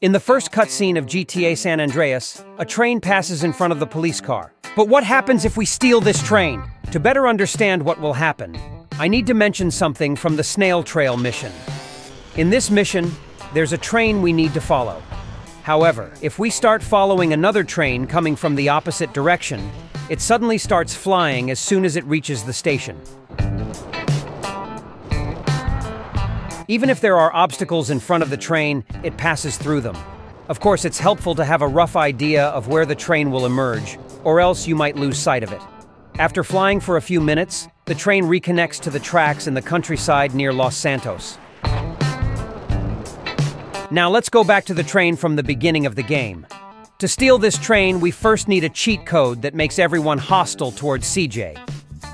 In the first cutscene of GTA San Andreas, a train passes in front of the police car. But what happens if we steal this train? To better understand what will happen, I need to mention something from the Snail Trail mission. In this mission, there's a train we need to follow. However, if we start following another train coming from the opposite direction, it suddenly starts flying as soon as it reaches the station. Even if there are obstacles in front of the train, it passes through them. Of course, it's helpful to have a rough idea of where the train will emerge, or else you might lose sight of it. After flying for a few minutes, the train reconnects to the tracks in the countryside near Los Santos. Now let's go back to the train from the beginning of the game. To steal this train, we first need a cheat code that makes everyone hostile towards CJ.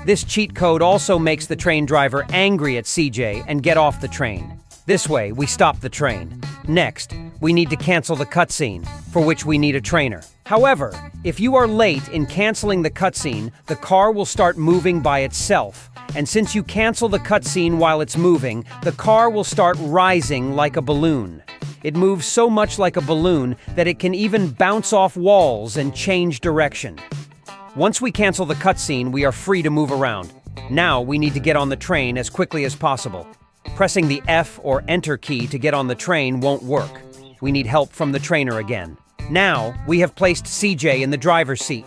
This cheat code also makes the train driver angry at CJ and get off the train. This way, we stop the train. Next, we need to cancel the cutscene, for which we need a trainer. However, if you are late in canceling the cutscene, the car will start moving by itself. And since you cancel the cutscene while it's moving, the car will start rising like a balloon. It moves so much like a balloon that it can even bounce off walls and change direction. Once we cancel the cutscene, we are free to move around. Now we need to get on the train as quickly as possible. Pressing the F or Enter key to get on the train won't work. We need help from the trainer again. Now, we have placed CJ in the driver's seat.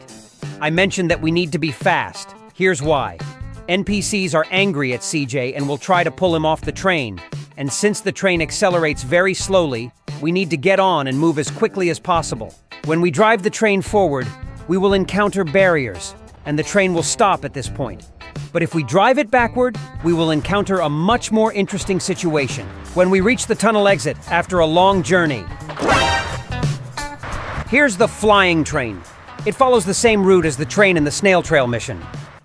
I mentioned that we need to be fast. Here's why. NPCs are angry at CJ and will try to pull him off the train. And since the train accelerates very slowly, we need to get on and move as quickly as possible. When we drive the train forward, we will encounter barriers, and the train will stop at this point. But if we drive it backward, we will encounter a much more interesting situation when we reach the tunnel exit after a long journey. Here's the flying train. It follows the same route as the train in the Snail Trail mission.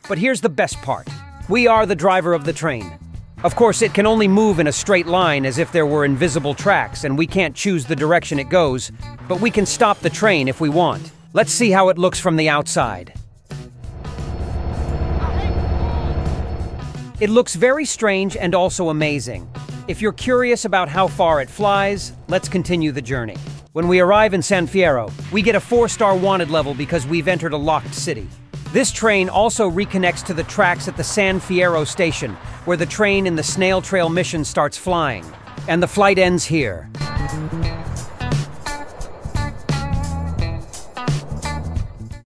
But here's the best part. We are the driver of the train. Of course, it can only move in a straight line as if there were invisible tracks, and we can't choose the direction it goes, but we can stop the train if we want. Let's see how it looks from the outside. It looks very strange and also amazing. If you're curious about how far it flies, let's continue the journey. When we arrive in San Fierro, we get a 4-star wanted level because we've entered a locked city. This train also reconnects to the tracks at the San Fierro station, where the train in the Snail Trail mission starts flying. And the flight ends here.